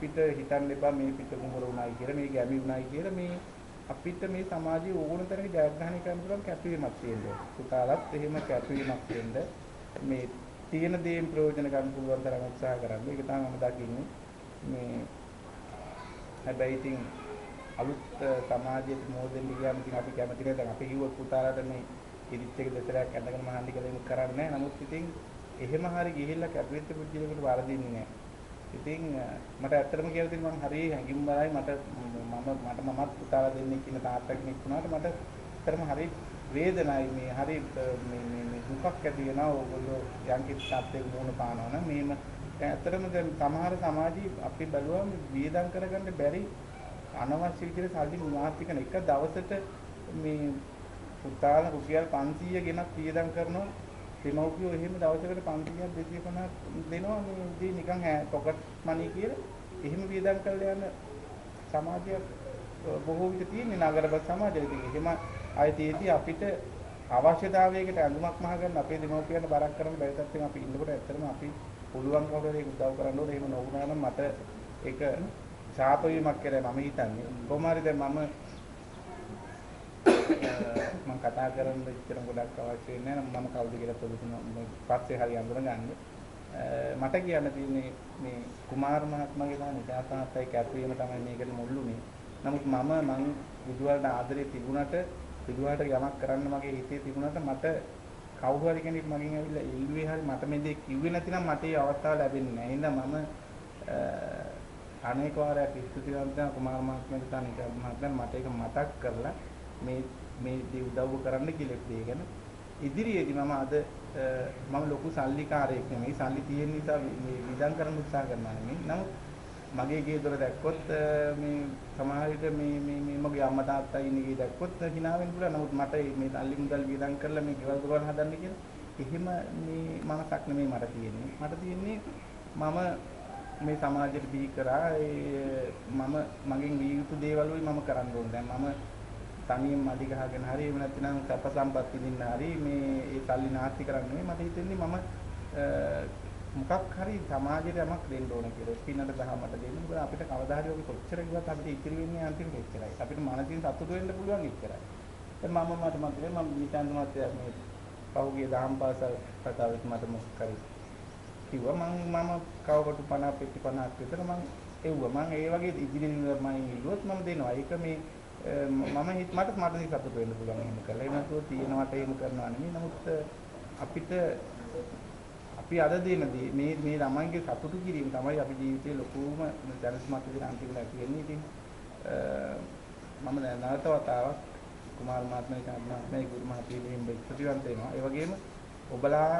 අපිට හිතන්න එපා මේ පිට කුඹර උනායි කියලා මේ ගැමි උනායි කියලා මේ අපිට මේ සමාජයේ ඕන තරම් ජයග්‍රහණය කරන්න පුළුවන් කැපවීමක් තියෙනවා. පුතාලත් එහෙම කැපවීමක් දෙන්න මේ තියෙන දේෙන් ප්‍රයෝජන ගන්න පුළුවන් තරම් උත්සාහ කරන්න. ඒක තමයි මම දකින්නේ. මේ හැබැයි ඉතින් අලුත් සමාජයට මෝදෙන්න ගියාම ඉතින් අපි කැමති නැහැ. දැන් අපි කිව්වොත් පුතාලට මේ ඉරිත් එක දෙතරයක් ඇඳගෙන මහන්දි කියලා ඒක කරන්නේ නැහැ. නමුත් ඉතින් එහෙම හරි ගිහිල්ලා කැපිච්ච පුද්ගලයෙකුට වරදින්නේ නැහැ. ඉතින් මට ඇත්තටම කියලා තියෙනවා මම හරිය හැඟීම් බලයි මමත් පුතාලා දෙන්නෙක් ඉන්න තාත්තා කෙනෙක් වුණාට මට ඇත්තටම හරි වේදනයි මේ හරි මේ දුකක් ඇති වෙනවා ඕගොල්ලෝ යම් කිසි සත්‍යයක මුණ පානවා නම් මේම ඇත්තටම දැන් සමහර සමාජී අපි බැලුවම වියදම් කරගන්න බැරි අනවශ්‍ය විදිහට සල්ලි මාත්‍රික එක දවසට මේ පුතාලා රුපියල් 500 ගෙනත් වියදම් කරනවා දෙමව්පියෝ එහෙම දවසකට 500ක් 250ක් දෙනවා මේ උදේ නිකන් පොකට් මනි කියලා එහෙම වියදම් කරලා යන සමාජයක් බොහෝ විට තියෙන නගරබස් සමාජයක එහෙම ආයතීදී අපිට අවශ්‍යතාවයකට ඇඳුමක් මහ ගන්න අපේ දෙමව්පියන්ට බරක් කරන්න බැරි තත්ත්වෙක අපි ඉන්නකොට ඇත්තටම අපි පුළුවන් කවුරුහරි උදව් කරන්න ඕනේ එහෙම නොවුනා නම් මට ඒක ශාප වීමක් කියලා මම හිතන්නේ කොහොම හරි දැන් මම කතා කරන්න ඉච්චර ගොඩක් අවශ්‍ය නැහැ මම කවුද කියලා පොදුන පස්සේ හරි අඳුනගන්න මට කියන්න තියෙන්නේ මේ කුමාර මහත්මයාගේ තමයි තාත්තයි කැපවීම තමයි මේකට මුල්ුනේ නමුත් මම විදුහලට ආදරේ තිබුණට විදුහලට යමක් කරන්න මගේ හිතේ තිබුණට මට කවුරු හරි කෙනෙක් මගෙන් ඇවිල්ලා ඉල්ලුවේ හරි මට මේ දේ කිව්වේ නැතිනම් මට ඒ අවස්ථාව ලැබෙන්නේ නැහැ. එහෙනම් මම අනේක වාරයක් ස්තුතිවන්ත කුමාර මහත්මයාට තමයි මහත්මයා මට ඒක මතක් කරලා මේ දේ උදව් කරන්න කියලා දෙයගෙන ඉදිරියේදී මම අද මම ලොකු සල්ලිකාරයෙක් නෙමෙයි සල්ලි තියෙන නිසා මේ විඳන් කරන්න උත්සාහ කරනවා නෙමෙයි. නමුත් මගේ ගේ දොර දැක්කොත් මේ සමහර විට මේ මගේ අම්මා තාත්තා ඉන්නේ ගේ දැක්කොත් hina වෙන්න පුළුවන්. නමුත් මට මේ සල්ලි මුදල් විඳන් කරලා මේ ගෙවල් දොරවල් හදන්න කියලා එහෙම මේ මනසක් නෙමෙයි මට තියෙන්නේ. මට තියෙන්නේ මම මේ සමාජයට බිහි කරා මම මගෙන් විය යුතු දේවල් මම කරන්න ඕනේ. දැන් මම තනියෙන් මඩි ගහගෙන හරි එහෙම නැත්නම් සැප සම්පත් විඳින්න හරි මේ ඒ සල්ලි නාස්ති කරන්නේ මට හිතෙන්නේ මම මොකක් හරි සමාජයට යමක් දෙන්න ඕන කියලා. පින්නට දහමට දෙන්න. මොකද අපිට කවදා හරි ඔක කොච්චර කිව්වත් අපිට ඉතිරි වෙන්නේ අන්තිමට එච්චරයි. අපිට මානසික සතුට වෙන්න පුළුවන් එච්චරයි. දැන් මම මතකයි මම නිචාන්ත මහත්තයා මේ පහුගිය දහම් පාසල් කතාවෙත් මට මොකක් හරි කිව්වා මම කවකට 50 පෙට්ටි 50ක් විතර මම එව්වා. මම ඒ වගේ ඉදිරි නිර්මාණ ඉල්ලුවොත් මම දෙනවා. ඒක මේ මට සතුට වෙන්න පුළුවන් එහෙම කළා. ඒ නැතුව තියෙනවට එහෙම කරනවා නෙමෙයි. නමුත් අපිට අපි අද දෙනදී මේ ළමයින්ගේ සතුටු කිරීම තමයි අපි ජීවිතේ ලොකුම දැනුමක් විදිහට අන්තිමට ඇති වෙන්නේ. ඉතින් මම නැවත වතාවක් කුමාර මහත්මයා ගුරු මහත්මියන් ප්‍රතිවන්ත වෙනවා. ඒ වගේම ඔබලා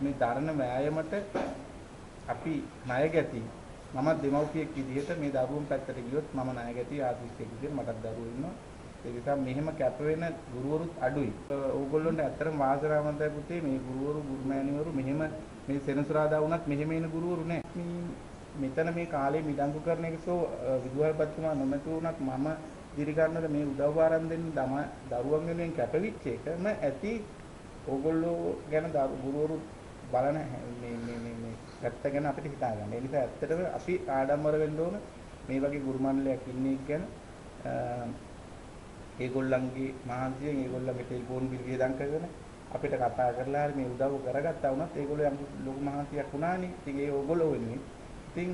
මේ දරණ වෑයමට අපි ණය ගැති මම දෙමව්පියෙක් විදිහට මේ දරුවෝ පැත්තට ගියොත් මම ණය ගැති ආදිස්ත්‍යයක් විදිහට මටත් දරුවෝ ඉන්නවා. ඒ නිසා මෙහෙම කැප වෙන ගුරුවරුත් අඩුයි. ඕගොල්ලොන්ට ඇත්තටම වාසනාවන්තයි පුතේ මේ ගුරුවරු ගුරුමෑණිවරු මෙහෙම මේ සෙනසුරාදා වුණත් මෙහෙම එන ගුරුවරු නෑ. මෙතන මේ කාලේ මිඩංගු කරන එකසෝ විදුහල්පතිතුමා නොමැති වුණත් මම දිරි ගන්නද මේ උදව් ආරම්භ දෙන්න දරුවන් වෙනුවෙන් කැපවිච්ච එකම ඇති ඕගොල්ලෝ ගැන ගුරුවරු බලන මේ පැත්ත ගැන අපිට හිතා ගන්න. ඒ නිසා ඇත්තටම අපි ආඩම්බර වෙන්න ඕන මේ වගේ ගුරු මණ්ඩලයක් ඉන්නේ ගැන ඒගොල්ලන්ගේ මහන්සියෙන් ඒගොල්ලන්ගේ ටෙලිෆෝන් බිල් වියදම් කරගෙන අපිට කතා කරලා හරි මේ උදව් කරගත්තා වුණත් ඒගොල්ලෝ යම් ලොකු මහන්සියක් වුණානේ. ඉතින් ඒ ඕගොල්ලෝ වෙනුවෙන්. ඉතින්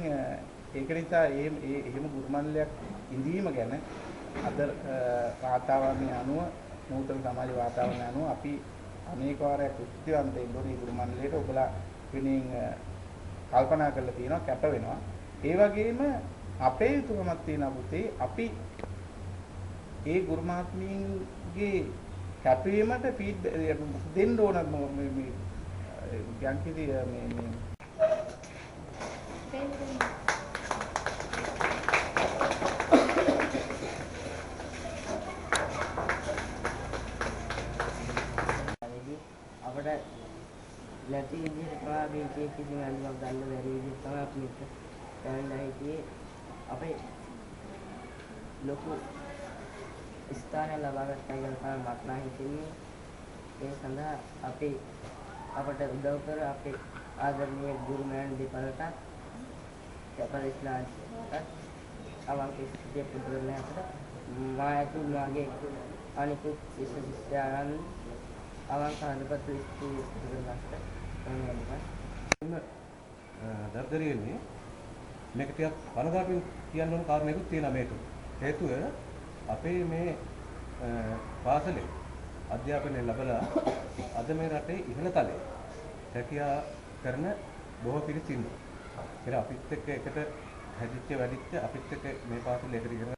ඒක නිසා එහෙම ගුරු මණ්ඩලයක් ඉඳීම ගැන අද වාතාවරණය අනුව නූතන සමාජ වාතාවරණය අනුව අපි අනේක වාරයක් උත්සාහවන්ත ඉන්දෝනේ ගුරු මණ්ඩලයට ඔබලා වෙනින් කල්පනා කරලා තියෙනවා කැප වෙනවා. ඒ වගේම අපේ යුතුකමක් තියෙනවා පුතේ අපි ඒ ගුරු මහත්මීන්ගේ කැපවීමට ෆීඩ්බැක් දෙන්න ඕන මේ යන්කිසි මේ අපිට ලැටි විදිහට ප්‍රාදී කිසි වැල්ලක් ගන්න බැරි විදිහට තමයි අපි මෙතන දැනලා හිටියේ අපේ ලොකු ස්ථානය ලබා ගන්න තමයි මට නම් හිතෙන්නේ. ඒ සඳහා අපට උදව් කර අපේ ආදරණීය ගුරුමෑණන් දෙපළට පරිශ්‍රාන්තට අවංක ස්තුතිය පුදු කරන අතර මා ඇතුළු මාගේ අනිකුත් ශිෂ්‍ය ශිෂ්‍යයන් අවංක හදපත් ස්තුතිය පුදු කරන අතර දර්දරයන්නේ මේක ටිකක් කනගාටුවෙන් කියන්න ඕන කාරණයකුත් තියෙනවා මේක. හේතුව අපේ මේ පාසලේ අධ්‍යාපනය ලැබලා අද මේ රටේ ඉහළ තලයේ රැකියා කරන බොහෝ පිරිස් ඉන්නවා. ඒත් අපිත් එක්ක එකට හැදිච්ච වැඩිච්ච අපිත් එක්ක මේ පාසලේ එකට ඉගෙන